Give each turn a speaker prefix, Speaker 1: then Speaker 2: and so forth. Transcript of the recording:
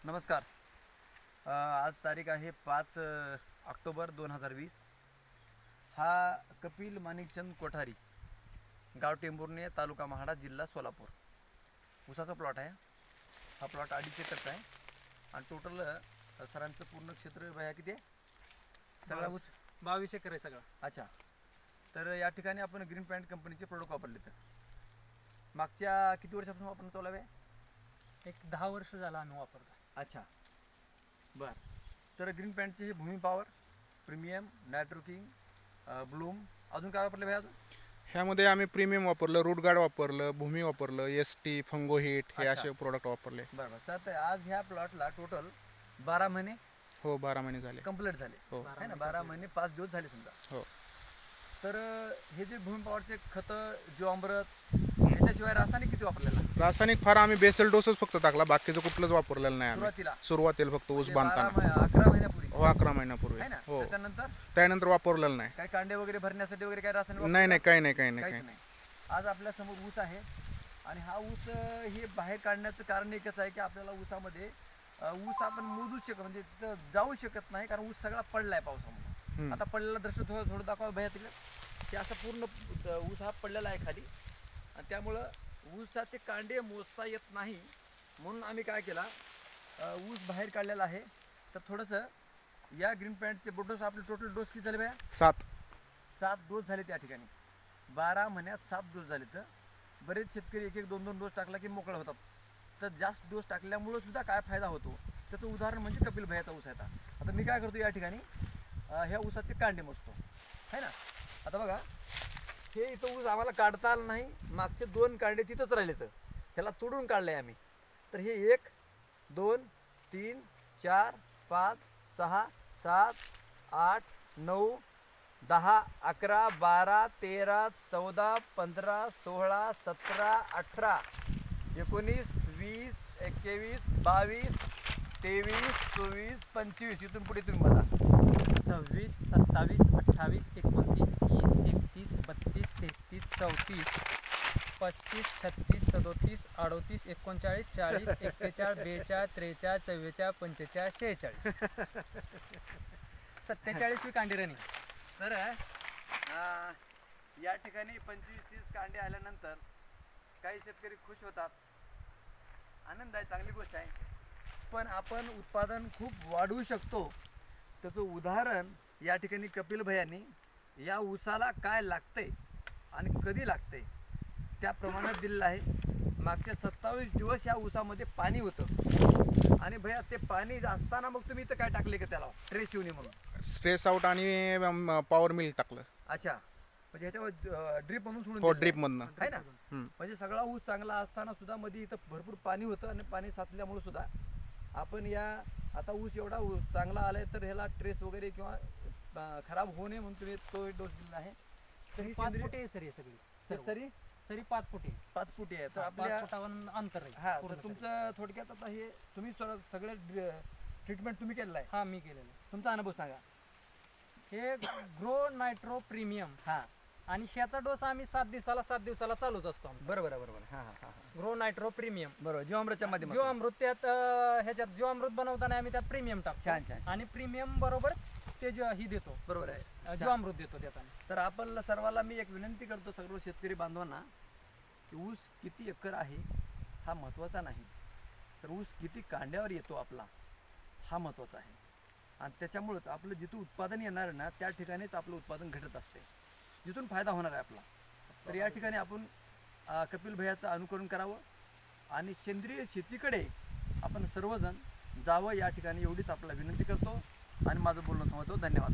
Speaker 1: नमस्कार. आज तारीख आहे 5 ऑक्टोबर 2020. हा कपिल माणिकचंद कोठारी, गाव टेंभुर्णी, तालुका महाडा, जिल्हा सोलापूर, ऊसाचा प्लॉट आहे. हा प्लॉट 2.5 एकरचा आहे आणि टोटल सरांचं पूर्ण क्षेत्र आहे किती आहे? सगळा ऊस
Speaker 2: 22 एकर आहे सगळा.
Speaker 1: अच्छा. तर या ठिकाणी आपण ग्रीन पॅन्ट कंपनीचे प्रोडक्ट वापरले. तर मागच्या किती वर्षापासून वापरणं चालू आहे?
Speaker 2: एक 10 वर्ष झाला आम्ही वापरतो.
Speaker 1: अच्छा, बरं. तर ग्रीन पॅन्टचे हे भूमी पॉवर, प्रीमियम, नायट्रोकिंग, ब्लूम, अजून काय वापरले भाई? अजून
Speaker 3: ह्यामध्ये आम्ही प्रीमियम वापरलं, रूट गार्ड वापरलं, भूमी वापरलं, एसटी, फंगो हिट, हे असे प्रोडक्ट वापरले.
Speaker 1: बरोबर. तर आज ह्या प्लॉटला टोटल 12 महिने,
Speaker 3: हो 12 महिने झाले,
Speaker 1: कंप्लीट झाले.
Speaker 3: हो
Speaker 1: है ना? 12 महिने 5 दिवस झाले समजा.
Speaker 3: हो.
Speaker 1: तर हे जे भूमी पॉवरचे खतं, जीवामृत, याच्याशिवाय रासायनिक किती वापरलेला?
Speaker 3: रासायनिक फार आम्ही बेसल डोसच फक्त टाकला, बाकीचं कुठलंच वापरलेलं नाही आम्ही.
Speaker 1: सुरुवातीला
Speaker 3: फक्त ऊस बांधताना
Speaker 1: 11 महिन्यापूर्वी.
Speaker 3: हो 11 महिन्यापूर्वी. हो. त्यानंतर वापरलेलं नाही.
Speaker 1: काही कांडे वगैरे भरण्यासाठी वगैरे काय रासायनिक?
Speaker 3: नाही, काही नाही.
Speaker 1: आज आपल्या समोर ऊस आहे आणि हा ऊस हे बाहेर काढण्याचं कारण एकच आहे की आपल्याला ऊसामध्ये ऊस आपण मोजू शकत, म्हणजे तिथं जाऊ शकत नाही, कारण ऊस सगळा पडलाय पावसामुळे. आता पडलेला दृश्य थोडं दाखवा भैया तिकडे, की असं पूर्ण ऊस हा पडलेला आहे खाली आणि त्यामुळं ऊसाचे कांडे मोजता येत नाही. म्हणून आम्ही काय केला, ऊस बाहेर काढलेला आहे. तर थोडंसं या ग्रीन पॅन्टचे डोस, आपले टोटल डोस किती झाले भैया? 7 डोस झाले त्या ठिकाणी. 12 महिन्यात 7 डोस झाले. तर बरेच शेतकरी 1-1, 2-2 डोस टाकला की मोकळं होतात. तर जास्त डोस टाकल्यामुळं सुद्धा काय फायदा होतो त्याचं उदाहरण म्हणजे कपिल भैयाचा ऊस आहे. आता मी काय करतो, या ठिकाणी ह्या ऊसाचे कांडे मोजतो है ना. आता बघा, हे इथं ऊस आम्हाला काढता आलं नाही, मागचे 2 कांडे तिथंच राहिले, तर ह्याला तोडून काढले आम्ही. तर हे 1, 2, 3, 4, 5, 6, 7, 8, 9, 10, 11, 12, 13, 14, 15, 16, 17, 18, 19, 20, 21, 22, 23, 24, 25. इथून पुढे तुम्ही बघा.
Speaker 2: 26, 27, 28, 29, 30, 31, 32, 33, 34, 35, 36, 37, 38, 39, 40, 41, 42, 43, 44, 45, 46, 47 कांडी रनिंग.
Speaker 1: तर या ठिकाणी 25-30 कांडे आल्यानंतर काही शेतकरी खुश होतात, आनंद आहे, चांगली गोष्ट आहे. पण आपण उत्पादन खूप वाढवू शकतो त्याचं उदाहरण या ठिकाणी कपिल भैयांनी या ऊसाला काय लागतंय आणि कधी लागतंय त्या प्रमाणात दिलेलं आहे. मागचे 27 दिवस या ऊसामध्ये पाणी होतं आणि भैया ते पाणी असताना मग तुम्ही इथं काय टाकले का त्याला ट्रेस येऊन म्हणून?
Speaker 3: स्ट्रेस आउट आणि पॉवर मिल टाकलं.
Speaker 1: अच्छा, म्हणजे ह्याच्यावर ड्रीप म्हणून सोडून?
Speaker 3: हो, ड्रीप मधनं
Speaker 1: आहे ना. म्हणजे सगळा ऊस चांगला असताना सुद्धा मध्ये इथं भरपूर पाणी होतं आणि पाणी साचल्यामुळे सुद्धा आपण आता ऊस एवढा चांगला आलाय तर ह्याला ट्रेस वगैरे किंवा खराब होऊ नये म्हणून तुम्ही तो डोस दिला आहे.
Speaker 2: तरी 5 फुटे आहे सरी सगळी. सरी 5 फुटे.
Speaker 1: 5 फुटे आहे. तर
Speaker 2: आपल्या अंतर आहे.
Speaker 1: हा, तर तुमचं थोडक्यात आता हे तुम्ही सगळे ट्रीटमेंट तुम्ही केलेलं आहे?
Speaker 2: हा, मी केलेलं आहे.
Speaker 1: तुमचा अनुभव सांगा.
Speaker 2: हे ग्रो नायट्रो प्रीमियम, हा, आणि ह्याचा डोस आम्ही 7 दिवसाला चालूच असतो.
Speaker 1: बरोबर.
Speaker 2: ग्रो नायट्रो प्रीमियम,
Speaker 1: बरोबर. जीवामृतच्या माध्यमातून
Speaker 2: जीवामृत ह्याच्यात जीवामृत बनवताना आम्ही त्यात प्रीमियम टाकतो.
Speaker 1: छान. आणि
Speaker 2: प्रीमियम बरोबर ते ही देतो.
Speaker 1: बरोबर आहे,
Speaker 2: जीवामृत देतो देताना.
Speaker 1: तर आपण सर्वांना मी एक विनंती करतो, सर्व शेतकरी बांधवांना, की ऊस किती एकर आहे हा महत्त्वाचा नाही, तर ऊस किती कांड्यावर येतो आपला हा महत्त्वाचा आहे. आणि त्याच्यामुळंच आपलं जिथं उत्पादन येणार ना त्या ठिकाणीच आपलं उत्पादन घटत असते, जिथून फायदा होणार आहे आपला. तर या ठिकाणी आपण कपिल भैयाचं अनुकरण करावं आणि सेंद्रिय शेतीकडे आपण सर्वजण जावं, या ठिकाणी एवढीच आपल्याला विनंती करतो आणि माझं बोलणं थांबवतो. धन्यवाद.